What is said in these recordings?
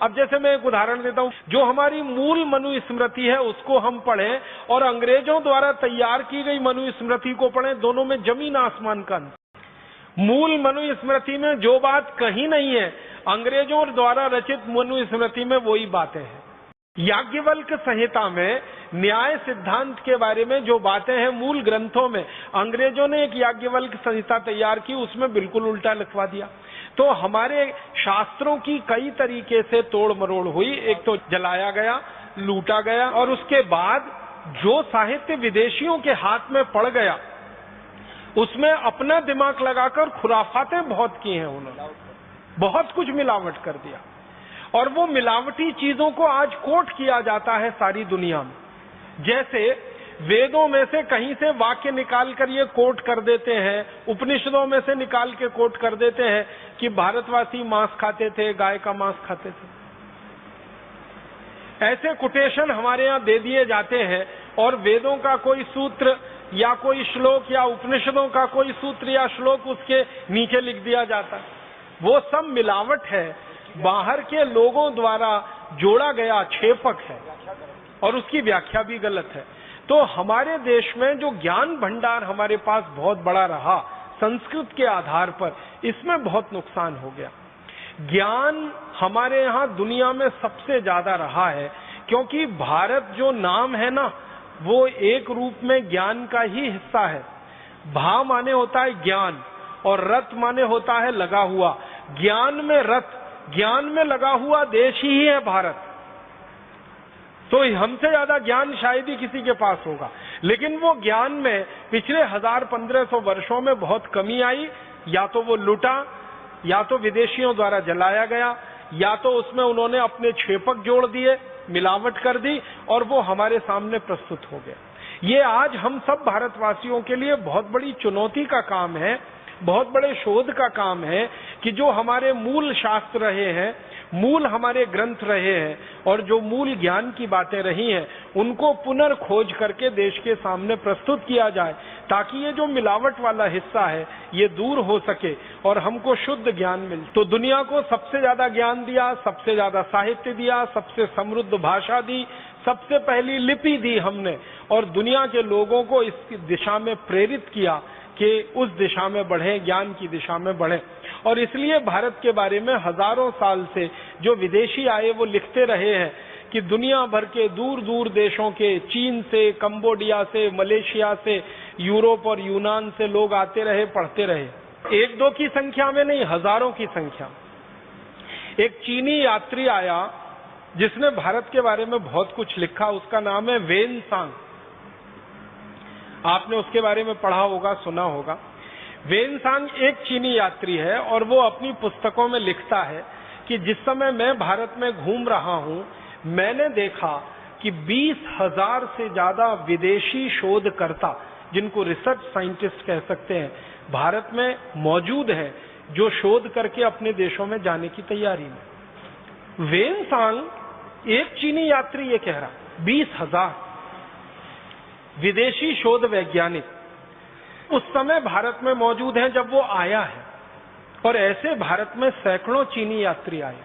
अब जैसे मैं एक उदाहरण देता हूं, जो हमारी मूल मनुस्मृति है उसको हम पढ़ें और अंग्रेजों द्वारा तैयार की गई मनुस्मृति को पढ़ें, दोनों में जमीन आसमान का अंतर। मूल मनुस्मृति में जो बात कहीं नहीं है, अंग्रेजों द्वारा रचित मनुस्मृति में वही बातें हैं। याज्ञवल्क्य संहिता में न्याय सिद्धांत के बारे में जो बातें हैं मूल ग्रंथों में, अंग्रेजों ने एक याज्ञवल्क्य संहिता तैयार की, उसमें बिल्कुल उल्टा लिखवा दिया। तो हमारे शास्त्रों की कई तरीके से तोड़ मरोड़ हुई। एक तो जलाया गया, लूटा गया, और उसके बाद जो साहित्य विदेशियों के हाथ में पड़ गया उसमें अपना दिमाग लगाकर खुराफातें बहुत की हैं उन्होंने, बहुत कुछ मिलावट कर दिया। और वो मिलावटी चीजों को आज कोट किया जाता है सारी दुनिया में। जैसे वेदों में से कहीं से वाक्य निकाल कर ये कोट कर देते हैं, उपनिषदों में से निकाल के कोट कर देते हैं कि भारतवासी मांस खाते थे, गाय का मांस खाते थे। ऐसे कोटेशन हमारे यहाँ दे दिए जाते हैं और वेदों का कोई सूत्र या कोई श्लोक या उपनिषदों का कोई सूत्र या श्लोक उसके नीचे लिख दिया जाता है। वो सब मिलावट है, बाहर के लोगों द्वारा जोड़ा गया छेपक है और उसकी व्याख्या भी गलत है। तो हमारे देश में जो ज्ञान भंडार हमारे पास बहुत बड़ा रहा संस्कृत के आधार पर, इसमें बहुत नुकसान हो गया। ज्ञान हमारे यहाँ दुनिया में सबसे ज्यादा रहा है, क्योंकि भारत जो नाम है ना, वो एक रूप में ज्ञान का ही हिस्सा है। भा माने होता है ज्ञान और रत माने होता है लगा हुआ। ज्ञान में रत, ज्ञान में लगा हुआ देश ही है भारत। तो हमसे ज्यादा ज्ञान शायद ही किसी के पास होगा, लेकिन वो ज्ञान में पिछले 1000-1500 वर्षों में बहुत कमी आई। या तो वो लुटा, या तो विदेशियों द्वारा जलाया गया, या तो उसमें उन्होंने अपने छेपक जोड़ दिए, मिलावट कर दी और वो हमारे सामने प्रस्तुत हो गया। ये आज हम सब भारतवासियों के लिए बहुत बड़ी चुनौती का काम है, बहुत बड़े शोध का काम है कि जो हमारे मूल शास्त्र रहे हैं, मूल हमारे ग्रंथ रहे हैं और जो मूल ज्ञान की बातें रही हैं, उनको पुनर्खोज करके देश के सामने प्रस्तुत किया जाए, ताकि ये जो मिलावट वाला हिस्सा है ये दूर हो सके और हमको शुद्ध ज्ञान मिले। तो दुनिया को सबसे ज्यादा ज्ञान दिया, सबसे ज्यादा साहित्य दिया, सबसे समृद्ध भाषा दी, सबसे पहली लिपि दी हमने, और दुनिया के लोगों को इस दिशा में प्रेरित किया कि उस दिशा में बढ़े, ज्ञान की दिशा में बढ़े। और इसलिए भारत के बारे में हजारों साल से जो विदेशी आए वो लिखते रहे हैं कि दुनिया भर के दूर दूर देशों के, चीन से, कंबोडिया से, मलेशिया से, यूरोप और यूनान से लोग आते रहे, पढ़ते रहे। एक दो की संख्या में नहीं, हजारों की संख्या। एक चीनी यात्री आया जिसने भारत के बारे में बहुत कुछ लिखा, उसका नाम है वेन सांग। आपने उसके बारे में पढ़ा होगा, सुना होगा। वेन सांग एक चीनी यात्री है और वो अपनी पुस्तकों में लिखता है कि जिस समय मैं भारत में घूम रहा हूं, मैंने देखा कि 20,000 से ज्यादा विदेशी शोधकर्ता, जिनको रिसर्च साइंटिस्ट कह सकते हैं, भारत में मौजूद हैं, जो शोध करके अपने देशों में जाने की तैयारी में। वेन सांग एक चीनी यात्री ये कह रहा, 20,000 विदेशी शोध वैज्ञानिक उस समय भारत में मौजूद हैं जब वो आया है, और ऐसे भारत में सैकड़ों चीनी यात्री आए।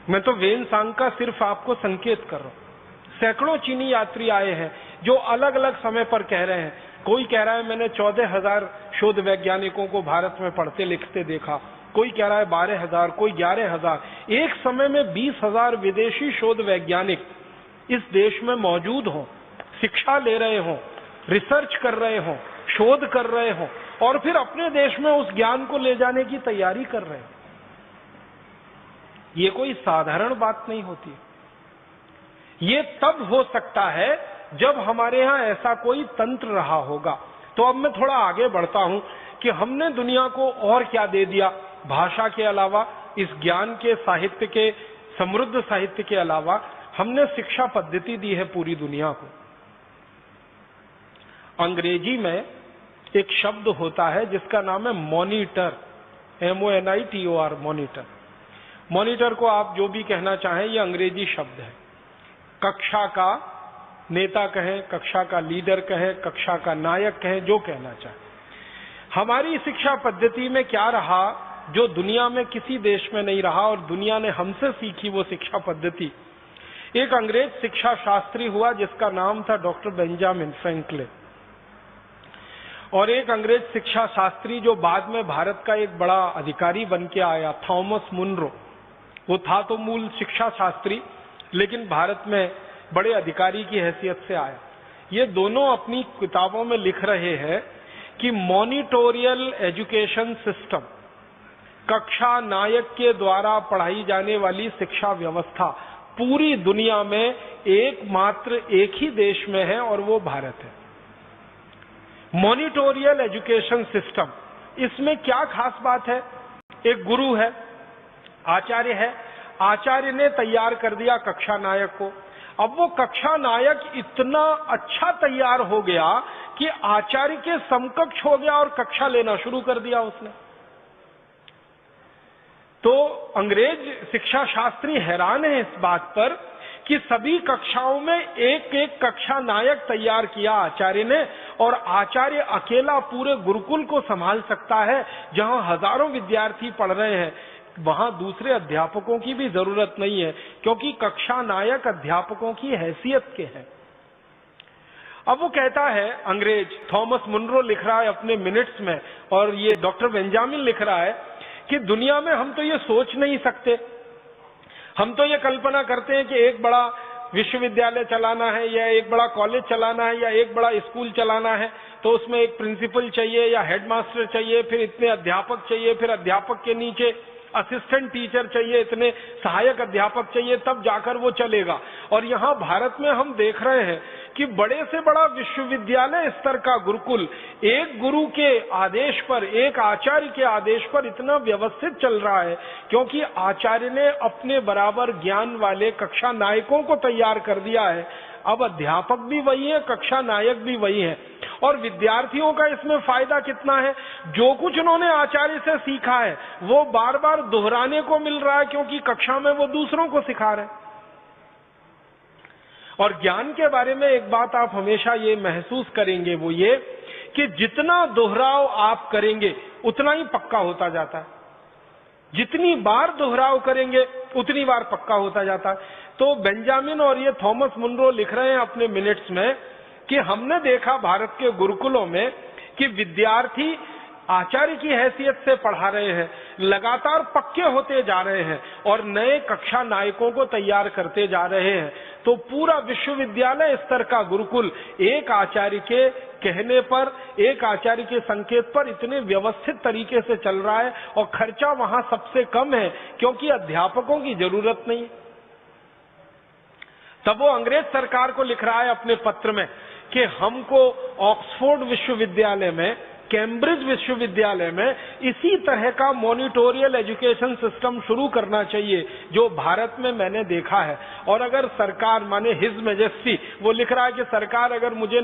मैं तो वेन सांग का सिर्फ आपको संकेत कर रहा हूं। सैकड़ों चीनी यात्री आए हैं जो अलग अलग समय पर कह रहे हैं। कोई कह रहा है मैंने 14,000 शोध वैज्ञानिकों को भारत में पढ़ते लिखते देखा, कोई कह रहा है 12,000, कोई 11,000। एक समय में 20,000 विदेशी शोध वैज्ञानिक इस देश में मौजूद हों, शिक्षा ले रहे हों, रिसर्च कर रहे हों, शोध कर रहे हों और फिर अपने देश में उस ज्ञान को ले जाने की तैयारी कर रहे हैं। ये कोई साधारण बात नहीं होती। ये तब हो सकता है जब हमारे यहां ऐसा कोई तंत्र रहा होगा। तो अब मैं थोड़ा आगे बढ़ता हूं कि हमने दुनिया को और क्या दे दिया। भाषा के अलावा, इस ज्ञान के, साहित्य के, समृद्ध साहित्य के अलावा हमने शिक्षा पद्धति दी है पूरी दुनिया को। अंग्रेजी में एक शब्द होता है जिसका नाम है मॉनिटर, MONITOR, मॉनिटर। मॉनिटर को आप जो भी कहना चाहें, ये अंग्रेजी शब्द है। कक्षा का नेता कहें, कक्षा का लीडर कहें, कक्षा का नायक कहें, जो कहना चाहें। हमारी शिक्षा पद्धति में क्या रहा जो दुनिया में किसी देश में नहीं रहा और दुनिया ने हमसे सीखी वो शिक्षा पद्धति। एक अंग्रेज शिक्षा शास्त्री हुआ जिसका नाम था डॉक्टर बेंजामिन फ्रैंकलिन, और एक अंग्रेज शिक्षा शास्त्री जो बाद में भारत का एक बड़ा अधिकारी बन के आया, थॉमस मुनरो। वो था तो मूल शिक्षा शास्त्री, लेकिन भारत में बड़े अधिकारी की हैसियत से आया। ये दोनों अपनी किताबों में लिख रहे हैं कि मॉनिटोरियल एजुकेशन सिस्टम, कक्षा नायक के द्वारा पढ़ाई जाने वाली शिक्षा व्यवस्था पूरी दुनिया में एकमात्र एक ही देश में है और वो भारत है। मॉनिटोरियल एजुकेशन सिस्टम, इसमें क्या खास बात है? एक गुरु है, आचार्य है, आचार्य ने तैयार कर दिया कक्षा नायक को। अब वो कक्षा नायक इतना अच्छा तैयार हो गया कि आचार्य के समकक्ष हो गया और कक्षा लेना शुरू कर दिया उसने। तो अंग्रेज शिक्षा शास्त्री हैरान है इस बात पर कि सभी कक्षाओं में एक एक कक्षा नायक तैयार किया आचार्य ने, और आचार्य अकेला पूरे गुरुकुल को संभाल सकता है। जहां हजारों विद्यार्थी पढ़ रहे हैं वहां दूसरे अध्यापकों की भी जरूरत नहीं है, क्योंकि कक्षा नायक अध्यापकों की हैसियत के हैं। अब वो कहता है, अंग्रेज थॉमस मुनरो लिख रहा है अपने मिनट्स में, और ये डॉक्टर बेंजामिन लिख रहा है कि दुनिया में हम तो ये सोच नहीं सकते, हम तो ये कल्पना करते हैं कि एक बड़ा विश्वविद्यालय चलाना है या एक बड़ा कॉलेज चलाना है या एक बड़ा स्कूल चलाना है, तो उसमें एक प्रिंसिपल चाहिए या हेडमास्टर चाहिए, फिर इतने अध्यापक चाहिए, फिर अध्यापक के नीचे असिस्टेंट टीचर चाहिए, इतने सहायक अध्यापक चाहिए, तब जाकर वो चलेगा। और यहाँ भारत में हम देख रहे हैं कि बड़े से बड़ा विश्वविद्यालय स्तर का गुरुकुल एक गुरु के आदेश पर, एक आचार्य के आदेश पर इतना व्यवस्थित चल रहा है, क्योंकि आचार्य ने अपने बराबर ज्ञान वाले कक्षा नायकों को तैयार कर दिया है। अब अध्यापक भी वही है, कक्षा नायक भी वही है, और विद्यार्थियों का इसमें फायदा कितना है? जो कुछ उन्होंने आचार्य से सीखा है वो बार बार दोहराने को मिल रहा है, क्योंकि कक्षा में वो दूसरों को सिखा रहे हैं। और ज्ञान के बारे में एक बात आप हमेशा ये महसूस करेंगे, वो ये कि जितना दोहराव आप करेंगे उतना ही पक्का होता जाता है। जितनी बार दोहराव करेंगे उतनी बार पक्का होता जाता है। तो बेंजामिन और ये थॉमस मुनरो लिख रहे हैं अपने मिनट्स में कि हमने देखा भारत के गुरुकुलों में कि विद्यार्थी आचार्य की हैसियत से पढ़ा रहे हैं, लगातार पक्के होते जा रहे हैं और नए कक्षा नायकों को तैयार करते जा रहे हैं। तो पूरा विश्वविद्यालय स्तर का गुरुकुल एक आचार्य के कहने पर, एक आचार्य के संकेत पर इतने व्यवस्थित तरीके से चल रहा है, और खर्चा वहां सबसे कम है क्योंकि अध्यापकों की जरूरत नहीं। तब वो अंग्रेज सरकार को लिख रहा है अपने पत्र में कि हमको ऑक्सफोर्ड विश्वविद्यालय में, कैम्ब्रिज विश्वविद्यालय में इसी तरह का मॉनिटोरियल एजुकेशन सिस्टम शुरू करना चाहिए जो भारत में मैंने देखा है। और अगर सरकार, माने हिज मैजेस्टी, वो लिख रहा है कि सरकार अगर मुझे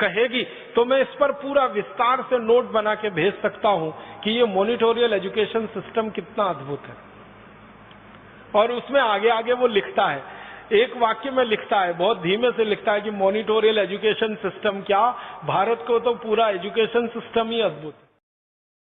कहेगी तो मैं इस पर पूरा विस्तार से नोट बना के भेज सकता हूं कि ये मॉनिटोरियल एजुकेशन सिस्टम कितना अद्भुत है। और उसमें आगे आगे वो लिखता है, एक वाक्य में लिखता है, बहुत धीमे से लिखता है कि मॉनिटोरियल एजुकेशन सिस्टम क्या, भारत को तो पूरा एजुकेशन सिस्टम ही अद्भुत है।